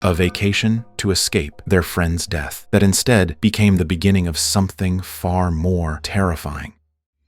A vacation to escape their friend's death that instead became the beginning of something far more terrifying.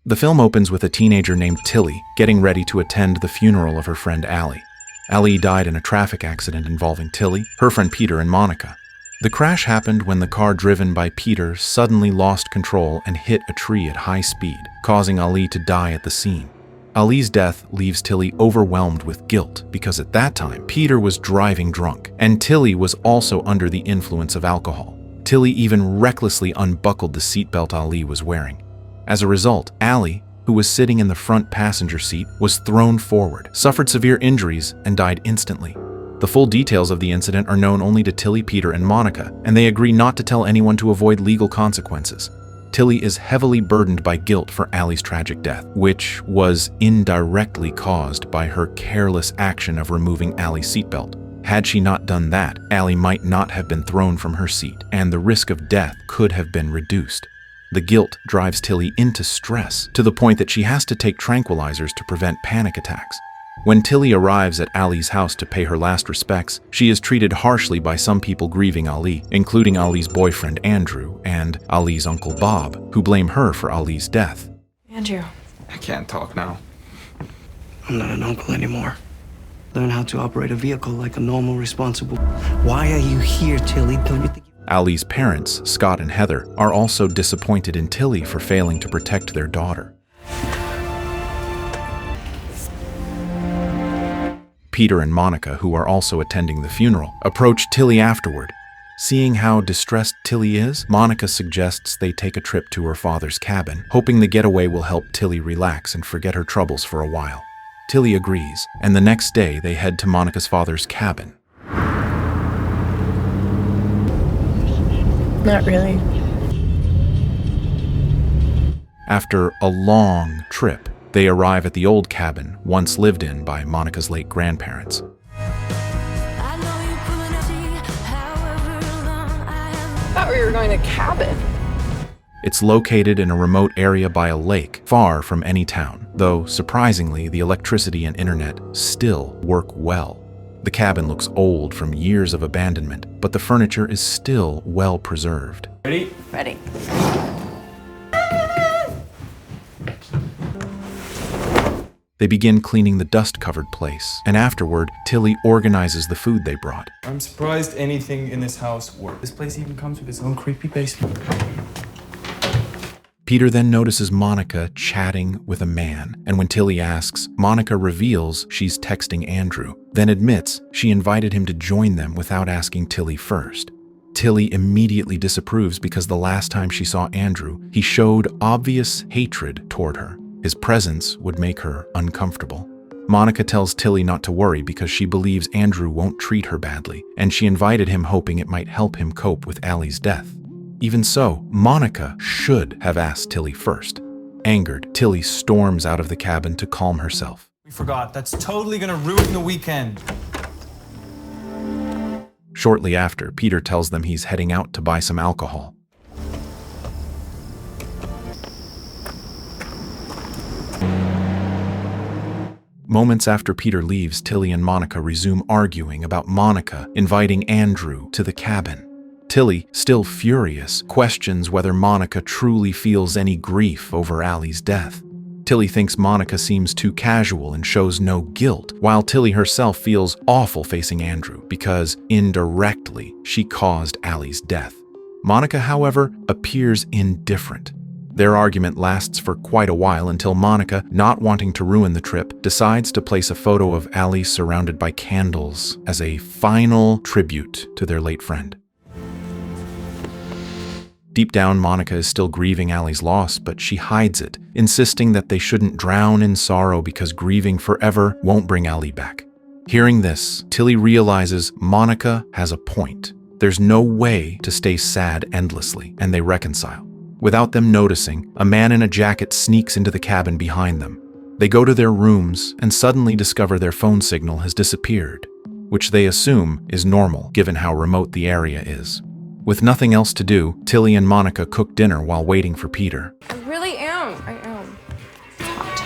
The film opens with a teenager named Tilly getting ready to attend the funeral of her friend Allie. Allie died in a traffic accident involving Tilly, her friend Peter, and Monica. The crash happened when the car driven by Peter suddenly lost control and hit a tree at high speed, causing Ali to die at the scene. Ali's death leaves Tilly overwhelmed with guilt because at that time, Peter was driving drunk, and Tilly was also under the influence of alcohol. Tilly even recklessly unbuckled the seatbelt Ali was wearing. As a result, Ali, who was sitting in the front passenger seat, was thrown forward, suffered severe injuries, and died instantly. The full details of the incident are known only to Tilly, Peter, and Monica, and they agree not to tell anyone to avoid legal consequences. Tilly is heavily burdened by guilt for Allie's tragic death, which was indirectly caused by her careless action of removing Allie's seatbelt. Had she not done that, Allie might not have been thrown from her seat, and the risk of death could have been reduced. The guilt drives Tilly into stress, to the point that she has to take tranquilizers to prevent panic attacks. When Tilly arrives at Allie's house to pay her last respects, she is treated harshly by some people grieving Ali, including Ali's boyfriend Andrew and Ali's uncle Bob, who blame her for Ali's death. Andrew. I can't talk now. I'm not an uncle anymore. Learn how to operate a vehicle like a normal, responsible... Why are you here, Tilly? Don't you think... Ali's parents, Scott and Heather, are also disappointed in Tilly for failing to protect their daughter. Peter and Monica, who are also attending the funeral, approach Tilly afterward. Seeing how distressed Tilly is, Monica suggests they take a trip to her father's cabin, hoping the getaway will help Tilly relax and forget her troubles for a while. Tilly agrees, and the next day they head to Monica's father's cabin. Not really. After a long trip, they arrive at the old cabin once lived in by Monica's late grandparents. I thought we were going to cabin. It's located in a remote area by a lake, far from any town, though surprisingly the electricity and internet still work well. The cabin looks old from years of abandonment, but the furniture is still well preserved. Ready? Ready. They begin cleaning the dust-covered place, and afterward, Tilly organizes the food they brought. I'm surprised anything in this house works. This place even comes with its own creepy basement. Peter then notices Monica chatting with a man, and when Tilly asks, Monica reveals she's texting Andrew, then admits she invited him to join them without asking Tilly first. Tilly immediately disapproves because the last time she saw Andrew, he showed obvious hatred toward her. His presence would make her uncomfortable. Monica tells Tilly not to worry because she believes Andrew won't treat her badly, and she invited him hoping it might help him cope with Allie's death. Even so, Monica should have asked Tilly first. Angered, Tilly storms out of the cabin to calm herself. We forgot. That's totally gonna ruin the weekend. Shortly after, Peter tells them he's heading out to buy some alcohol. Moments after Peter leaves, Tilly and Monica resume arguing about Monica inviting Andrew to the cabin. Tilly, still furious, questions whether Monica truly feels any grief over Allie's death. Tilly thinks Monica seems too casual and shows no guilt, while Tilly herself feels awful facing Andrew because, indirectly, she caused Allie's death. Monica, however, appears indifferent. Their argument lasts for quite a while until Monica, not wanting to ruin the trip, decides to place a photo of Allie surrounded by candles as a final tribute to their late friend. Deep down, Monica is still grieving Allie's loss, but she hides it, insisting that they shouldn't drown in sorrow because grieving forever won't bring Allie back. Hearing this, Tilly realizes Monica has a point. There's no way to stay sad endlessly, and they reconcile. Without them noticing, a man in a jacket sneaks into the cabin behind them. They go to their rooms and suddenly discover their phone signal has disappeared, which they assume is normal given how remote the area is. With nothing else to do, Tilly and Monica cook dinner while waiting for Peter. I really am. I am. It's hot.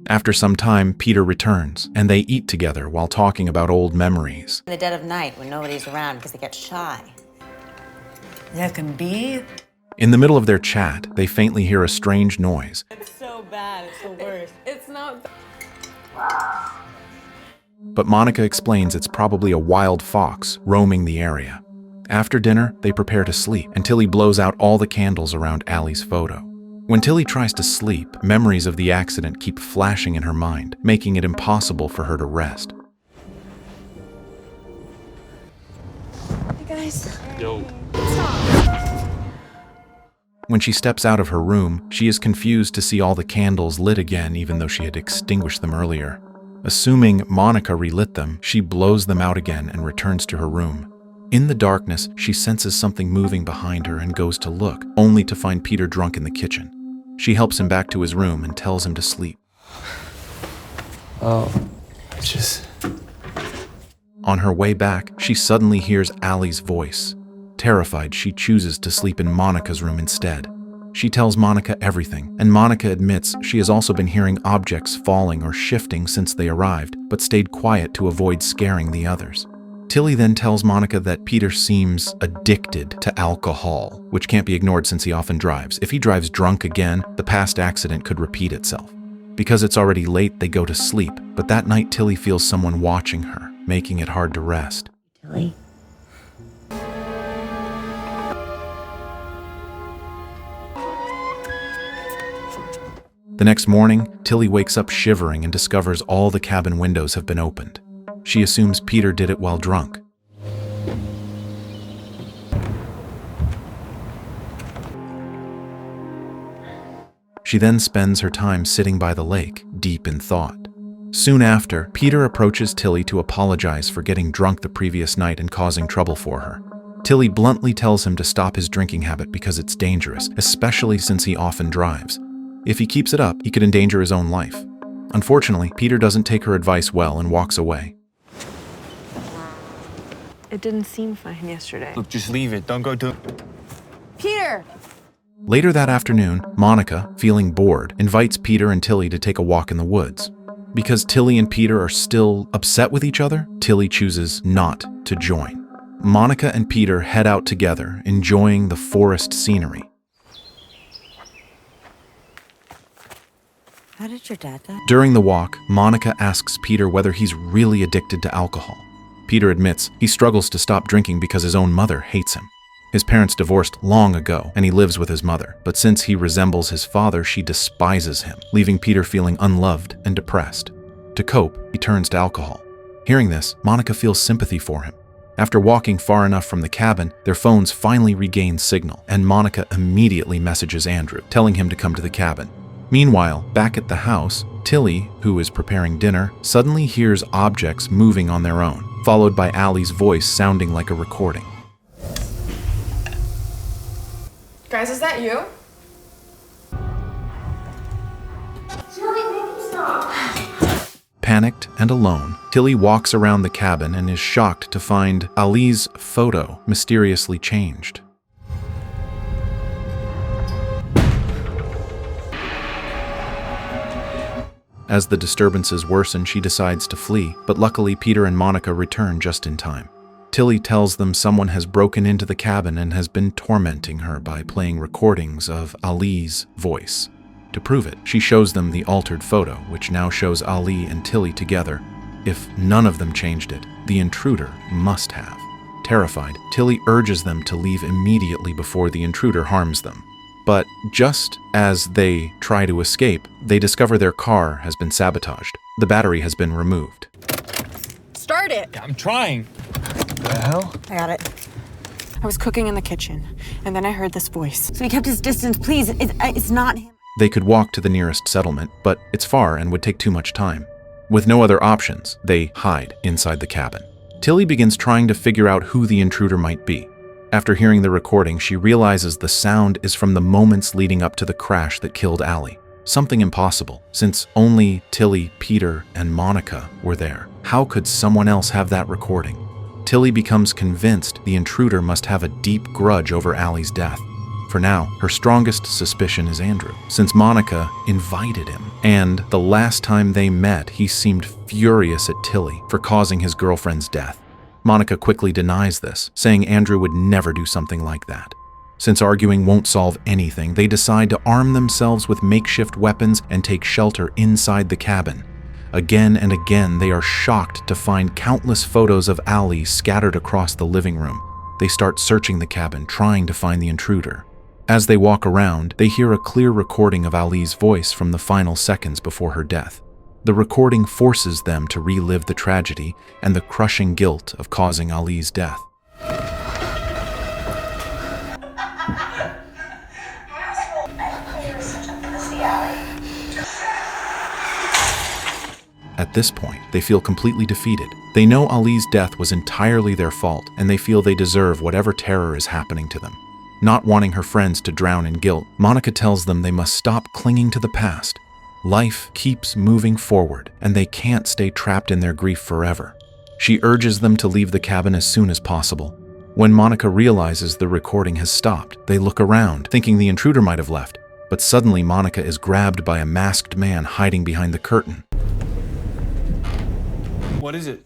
After some time, Peter returns, and they eat together while talking about old memories. In the dead of night when nobody's around because they get shy. That can be. In the middle of their chat, they faintly hear a strange noise. It's so bad. It's the worst. It's not. But Monica explains it's probably a wild fox roaming the area. After dinner, they prepare to sleep, and Tilly blows out all the candles around Allie's photo. When Tilly tries to sleep, memories of the accident keep flashing in her mind, making it impossible for her to rest. Hey guys. Yo. When she steps out of her room, she is confused to see all the candles lit again even though she had extinguished them earlier. Assuming Monica relit them, she blows them out again and returns to her room. In the darkness, she senses something moving behind her and goes to look, only to find Peter drunk in the kitchen. She helps him back to his room and tells him to sleep. Oh, it's just... On her way back, she suddenly hears Allie's voice. Terrified, she chooses to sleep in Monica's room instead. She tells Monica everything, and Monica admits she has also been hearing objects falling or shifting since they arrived, but stayed quiet to avoid scaring the others. Tilly then tells Monica that Peter seems addicted to alcohol, which can't be ignored since he often drives. If he drives drunk again, the past accident could repeat itself. Because it's already late, they go to sleep, but that night Tilly feels someone watching her, making it hard to rest. Tilly? The next morning, Tilly wakes up shivering and discovers all the cabin windows have been opened. She assumes Peter did it while drunk. She then spends her time sitting by the lake, deep in thought. Soon after, Peter approaches Tilly to apologize for getting drunk the previous night and causing trouble for her. Tilly bluntly tells him to stop his drinking habit because it's dangerous, especially since he often drives. If he keeps it up, he could endanger his own life. Unfortunately, Peter doesn't take her advice well and walks away. It didn't seem fine yesterday. Look, just leave it. Don't go to... Peter! Later that afternoon, Monica, feeling bored, invites Peter and Tilly to take a walk in the woods. Because Tilly and Peter are still upset with each other, Tilly chooses not to join. Monica and Peter head out together, enjoying the forest scenery. How did your dad die? During the walk, Monica asks Peter whether he's really addicted to alcohol. Peter admits he struggles to stop drinking because his own mother hates him. His parents divorced long ago, and he lives with his mother, but since he resembles his father, she despises him, leaving Peter feeling unloved and depressed. To cope, he turns to alcohol. Hearing this, Monica feels sympathy for him. After walking far enough from the cabin, their phones finally regain signal, and Monica immediately messages Andrew, telling him to come to the cabin. Meanwhile, back at the house, Tilly, who is preparing dinner, suddenly hears objects moving on their own, followed by Allie's voice sounding like a recording. Guys, is that you? Panicked and alone, Tilly walks around the cabin and is shocked to find Ali's photo mysteriously changed. As the disturbances worsen, she decides to flee, but luckily Peter and Monica return just in time. Tilly tells them someone has broken into the cabin and has been tormenting her by playing recordings of Ali's voice. To prove it, she shows them the altered photo, which now shows Ali and Tilly together. If none of them changed it, the intruder must have. Terrified, Tilly urges them to leave immediately before the intruder harms them. But just as they try to escape, they discover their car has been sabotaged. The battery has been removed. Start it! Yeah, I'm trying. The hell? I got it. I was cooking in the kitchen, and then I heard this voice. So he kept his distance. Please, it's not him. They could walk to the nearest settlement, but it's far and would take too much time. With no other options, they hide inside the cabin. Tilly begins trying to figure out who the intruder might be. After hearing the recording, she realizes the sound is from the moments leading up to the crash that killed Ali. Something impossible, since only Tilly, Peter, and Monica were there. How could someone else have that recording? Tilly becomes convinced the intruder must have a deep grudge over Ali's death. For now, her strongest suspicion is Andrew, since Monica invited him. And the last time they met, he seemed furious at Tilly for causing his girlfriend's death. Monica quickly denies this, saying Andrew would never do something like that. Since arguing won't solve anything, they decide to arm themselves with makeshift weapons and take shelter inside the cabin. Again and again, they are shocked to find countless photos of Ali scattered across the living room. They start searching the cabin, trying to find the intruder. As they walk around, they hear a clear recording of Ali's voice from the final seconds before her death. The recording forces them to relive the tragedy and the crushing guilt of causing Ali's death. At this point, they feel completely defeated. They know Ali's death was entirely their fault, and they feel they deserve whatever terror is happening to them. Not wanting her friends to drown in guilt, Monica tells them they must stop clinging to the past. Life keeps moving forward, and they can't stay trapped in their grief forever. She urges them to leave the cabin as soon as possible. When Monica realizes the recording has stopped, they look around, thinking the intruder might have left. But suddenly Monica is grabbed by a masked man hiding behind the curtain. What is it?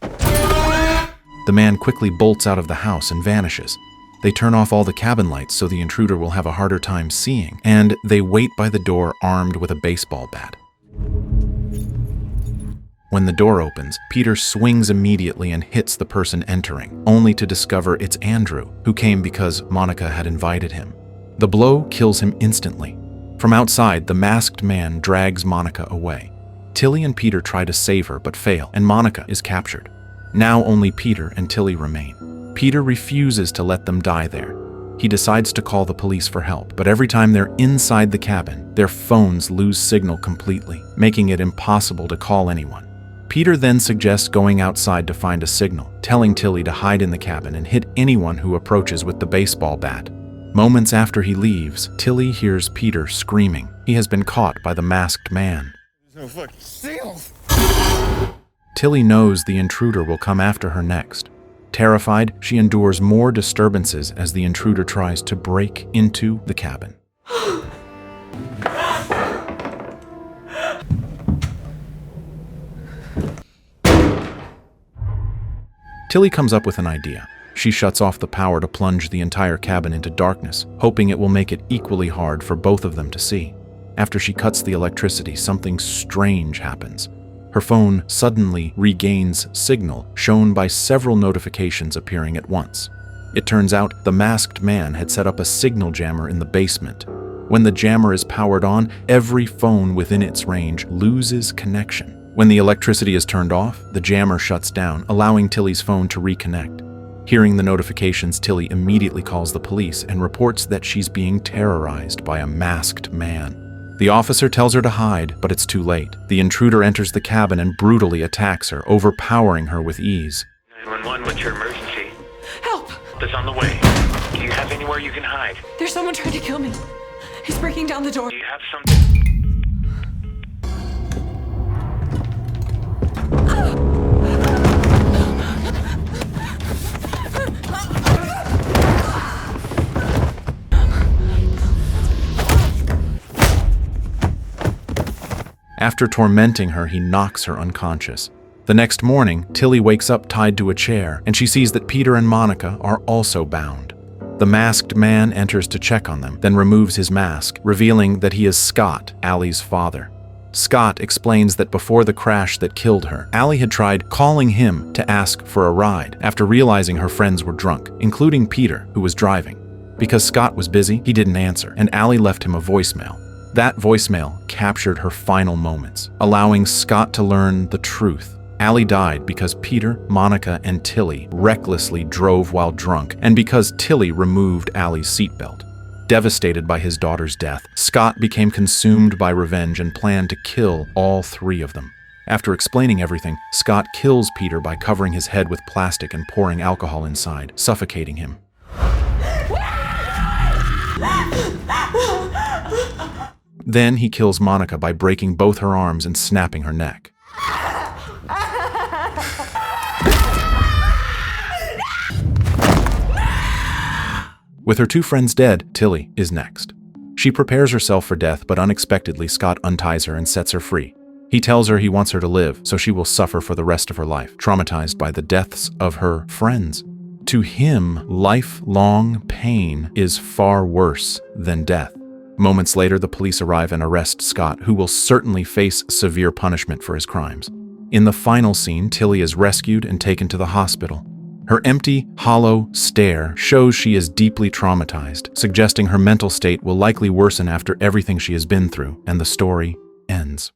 The man quickly bolts out of the house and vanishes. They turn off all the cabin lights so the intruder will have a harder time seeing, and they wait by the door armed with a baseball bat. When the door opens, Peter swings immediately and hits the person entering, only to discover it's Andrew, who came because Monica had invited him. The blow kills him instantly. From outside, the masked man drags Monica away. Tilly and Peter try to save her but fail, and Monica is captured. Now only Peter and Tilly remain. Peter refuses to let them die there. He decides to call the police for help, but every time they're inside the cabin, their phones lose signal completely, making it impossible to call anyone. Peter then suggests going outside to find a signal, telling Tilly to hide in the cabin and hit anyone who approaches with the baseball bat. Moments after he leaves, Tilly hears Peter screaming. He has been caught by the masked man. No fucking seals. Tilly knows the intruder will come after her next. Terrified, she endures more disturbances as the intruder tries to break into the cabin. Tilly comes up with an idea. She shuts off the power to plunge the entire cabin into darkness, hoping it will make it equally hard for both of them to see. After she cuts the electricity, something strange happens. Her phone suddenly regains signal, shown by several notifications appearing at once. It turns out the masked man had set up a signal jammer in the basement. When the jammer is powered on, every phone within its range loses connection. When the electricity is turned off, the jammer shuts down, allowing Tilly's phone to reconnect. Hearing the notifications, Tilly immediately calls the police and reports that she's being terrorized by a masked man. The officer tells her to hide, but it's too late. The intruder enters the cabin and brutally attacks her, overpowering her with ease. 911, what's your emergency? Help! That's on the way. Do you have anywhere you can hide? There's someone trying to kill me. He's breaking down the door. Do you have something? After tormenting her, he knocks her unconscious. The next morning, Tilly wakes up tied to a chair, and she sees that Peter and Monica are also bound. The masked man enters to check on them, then removes his mask, revealing that he is Scott, Ali's father. Scott explains that before the crash that killed her, Ali had tried calling him to ask for a ride after realizing her friends were drunk, including Peter, who was driving. Because Scott was busy, he didn't answer, and Ali left him a voicemail. That voicemail captured her final moments, allowing Scott to learn the truth. Ali died because Peter, Monica, and Tilly recklessly drove while drunk, and because Tilly removed Ali's seatbelt. Devastated by his daughter's death, Scott became consumed by revenge and planned to kill all three of them. After explaining everything, Scott kills Peter by covering his head with plastic and pouring alcohol inside, suffocating him. Then he kills Monica by breaking both her arms and snapping her neck. With her two friends dead, Tilly is next. She prepares herself for death, but unexpectedly Scott unties her and sets her free. He tells her he wants her to live, so she will suffer for the rest of her life, traumatized by the deaths of her friends. To him, lifelong pain is far worse than death. Moments later, the police arrive and arrest Scott, who will certainly face severe punishment for his crimes. In the final scene, Tilly is rescued and taken to the hospital. Her empty, hollow stare shows she is deeply traumatized, suggesting her mental state will likely worsen after everything she has been through, and the story ends.